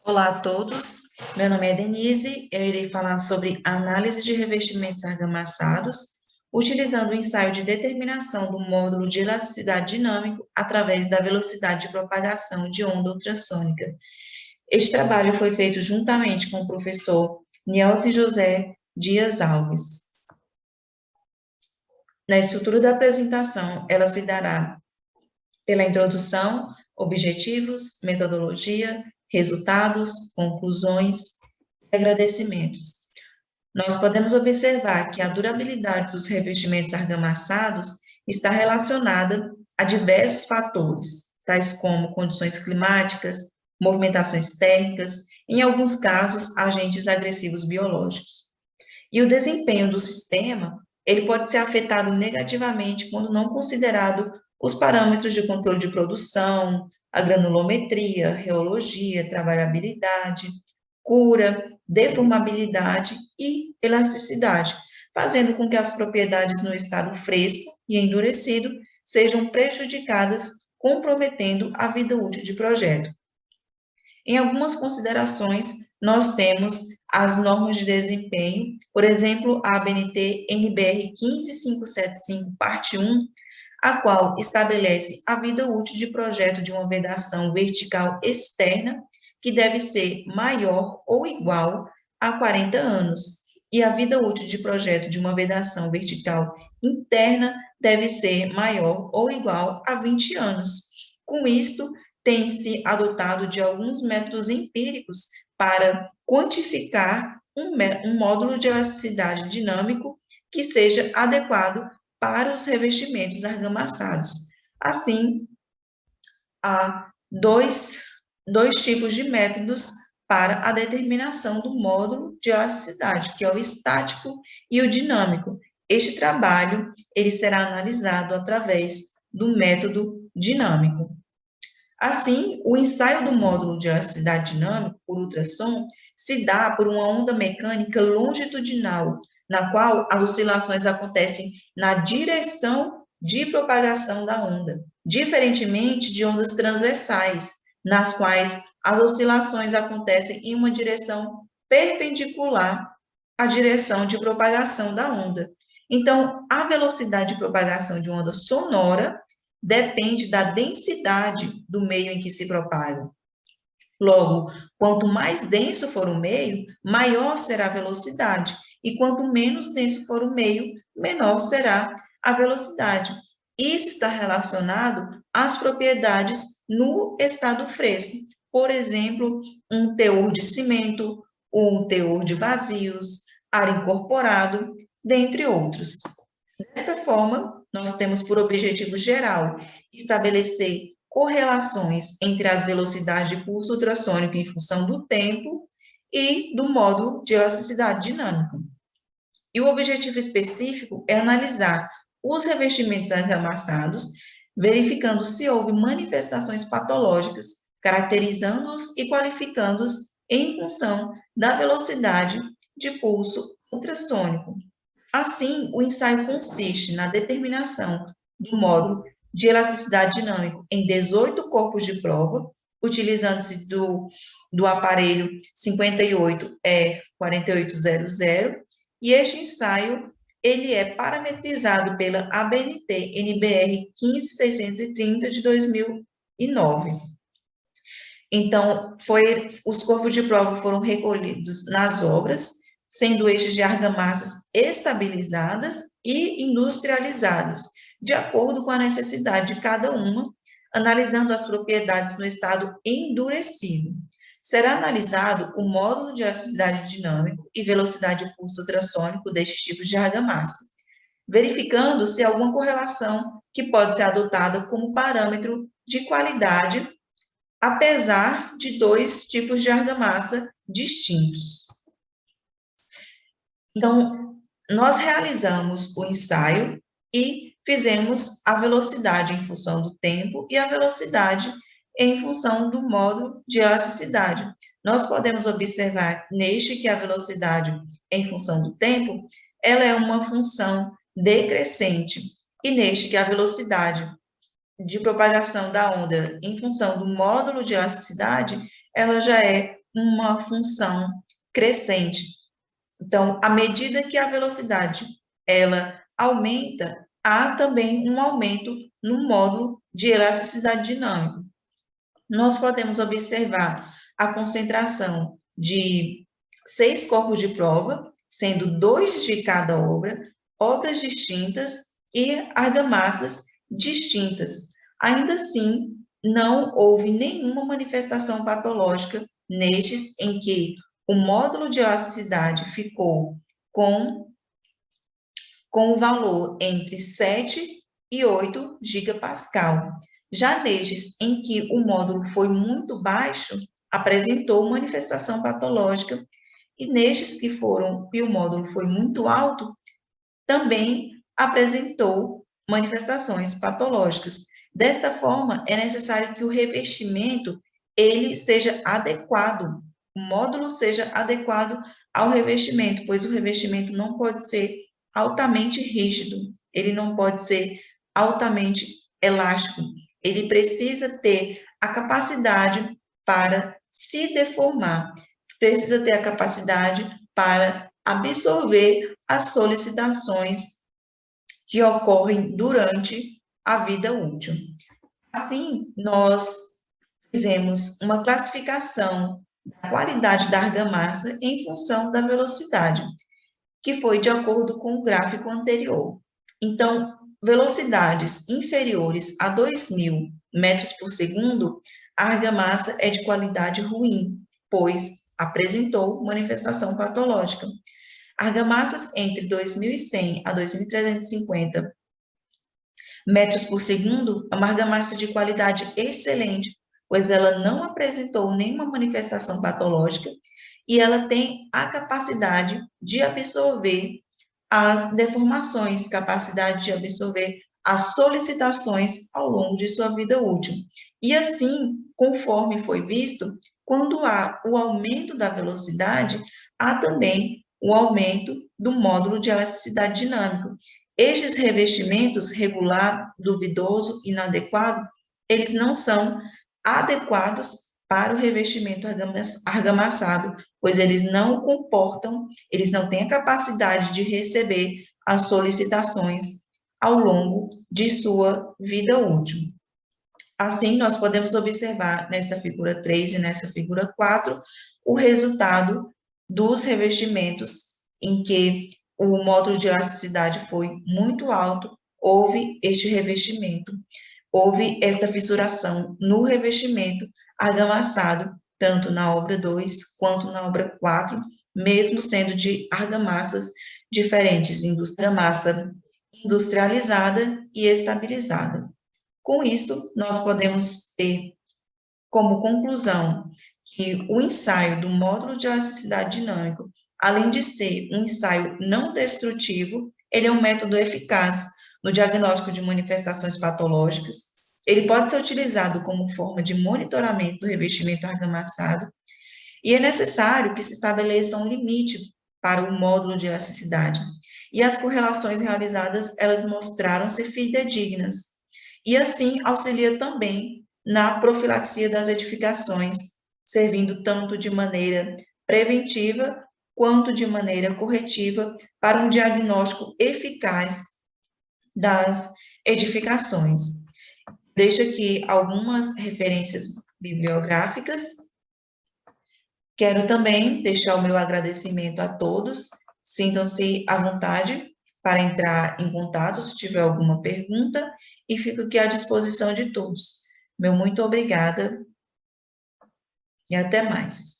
Olá a todos, meu nome é Denise, eu irei falar sobre análise de revestimentos argamassados, utilizando o ensaio de determinação do módulo de elasticidade dinâmico através da velocidade de propagação de onda ultrassônica. Este trabalho foi feito juntamente com o professor Nielsen José Dias Alves. Na estrutura da apresentação, ela se dará pela introdução, objetivos, metodologia, resultados, conclusões e agradecimentos. Nós podemos observar que a durabilidade dos revestimentos argamassados está relacionada a diversos fatores, tais como condições climáticas, movimentações térmicas, em alguns casos, agentes agressivos biológicos. E o desempenho do sistema, ele pode ser afetado negativamente quando não considerado os parâmetros de controle de produção, a granulometria, reologia, trabalhabilidade, cura, deformabilidade e elasticidade, fazendo com que as propriedades no estado fresco e endurecido sejam prejudicadas, comprometendo a vida útil de projeto. Em algumas considerações, nós temos as normas de desempenho, por exemplo, a ABNT NBR 15575, parte 1, a qual estabelece a vida útil de projeto de uma vedação vertical externa, que deve ser maior ou igual a 40 anos, e a vida útil de projeto de uma vedação vertical interna deve ser maior ou igual a 20 anos. Com isto, tem-se adotado de alguns métodos empíricos para quantificar um módulo de elasticidade dinâmico que seja adequado para os revestimentos argamassados. Assim, há dois tipos de métodos para a determinação do módulo de elasticidade, que é o estático e o dinâmico. Este trabalho, ele será analisado através do método dinâmico. Assim, o ensaio do módulo de elasticidade dinâmica por ultrassom se dá por uma onda mecânica longitudinal, na qual as oscilações acontecem na direção de propagação da onda, diferentemente de ondas transversais, nas quais as oscilações acontecem em uma direção perpendicular à direção de propagação da onda. Então, a velocidade de propagação de onda sonora depende da densidade do meio em que se propaga. Logo, quanto mais denso for o meio, maior será a velocidade, e quanto menos denso for o meio, menor será a velocidade. Isso está relacionado às propriedades no estado fresco. Por exemplo, um teor de cimento, um teor de vazios, ar incorporado, dentre outros. Desta forma, nós temos por objetivo geral estabelecer correlações entre as velocidades de pulso ultrassônico em função do tempo e do módulo de elasticidade dinâmica. E o objetivo específico é analisar os revestimentos argamassados, verificando se houve manifestações patológicas, caracterizando-os e qualificando-os em função da velocidade de pulso ultrassônico. Assim, o ensaio consiste na determinação do módulo de elasticidade dinâmico em 18 corpos de prova, utilizando-se do aparelho 58E4800, e este ensaio ele é parametrizado pela ABNT NBR 15630 de 2009. Então, os corpos de prova foram recolhidos nas obras, sendo estes de argamassas estabilizadas e industrializadas, de acordo com a necessidade de cada uma, analisando as propriedades no estado endurecido. Será analisado o módulo de elasticidade dinâmico e velocidade de pulso ultrassônico destes tipos de argamassa, verificando se há alguma correlação que pode ser adotada como parâmetro de qualidade, apesar de dois tipos de argamassa distintos. Então, nós realizamos o ensaio e fizemos a velocidade em função do tempo e a velocidade em função do módulo de elasticidade. Nós podemos observar neste que a velocidade em função do tempo, ela é uma função decrescente, e neste que a velocidade de propagação da onda em função do módulo de elasticidade, ela já é uma função crescente. Então, à medida que a velocidade ela aumenta, há também um aumento no módulo de elasticidade dinâmica. Nós podemos observar a concentração de 6 corpos de prova, sendo 2 de cada obra, obras distintas e argamassas distintas. Ainda assim, não houve nenhuma manifestação patológica nestes em que o módulo de elasticidade ficou com o valor entre 7 e 8 gigapascal. Já nestes em que o módulo foi muito baixo, apresentou manifestação patológica, e nestes que o módulo foi muito alto, também apresentou manifestações patológicas. Desta forma, é necessário que o revestimento ele seja adequado, o módulo seja adequado ao revestimento, pois o revestimento não pode ser altamente rígido, ele não pode ser altamente elástico, ele precisa ter a capacidade para se deformar, precisa ter a capacidade para absorver as solicitações que ocorrem durante a vida útil. Assim, nós fizemos uma classificação da qualidade da argamassa em função da velocidade, que foi de acordo com o gráfico anterior. Então, velocidades inferiores a 2.000 metros por segundo, a argamassa é de qualidade ruim, pois apresentou manifestação patológica. Argamassas entre 2.100 a 2.350 metros por segundo é uma argamassa de qualidade excelente, pois ela não apresentou nenhuma manifestação patológica e ela tem a capacidade de absorver as deformações, capacidade de absorver as solicitações ao longo de sua vida útil. E assim, conforme foi visto, quando há o aumento da velocidade, há também o aumento do módulo de elasticidade dinâmica. Estes revestimentos regular, duvidoso, inadequado, eles não são adequados para o revestimento argamassado, pois eles não comportam, eles não têm a capacidade de receber as solicitações ao longo de sua vida útil. Assim, nós podemos observar nessa figura 3 e nessa figura 4 o resultado dos revestimentos em que o módulo de elasticidade foi muito alto, houve este revestimento, houve esta fissuração no revestimento argamassado, tanto na obra 2 quanto na obra 4, mesmo sendo de argamassas diferentes, argamassa industrializada e estabilizada. Com isso, nós podemos ter como conclusão que o ensaio do módulo de elasticidade dinâmica, além de ser um ensaio não destrutivo, ele é um método eficaz no diagnóstico de manifestações patológicas. Ele pode ser utilizado como forma de monitoramento do revestimento argamassado e é necessário que se estabeleça um limite para o módulo de elasticidade. E as correlações realizadas, elas mostraram ser fidedignas. E assim auxilia também na profilaxia das edificações, servindo tanto de maneira preventiva quanto de maneira corretiva para um diagnóstico eficaz das edificações. Deixo aqui algumas referências bibliográficas. Quero também deixar o meu agradecimento a todos. Sintam-se à vontade para entrar em contato se tiver alguma pergunta e fico aqui à disposição de todos. Meu muito obrigada e até mais.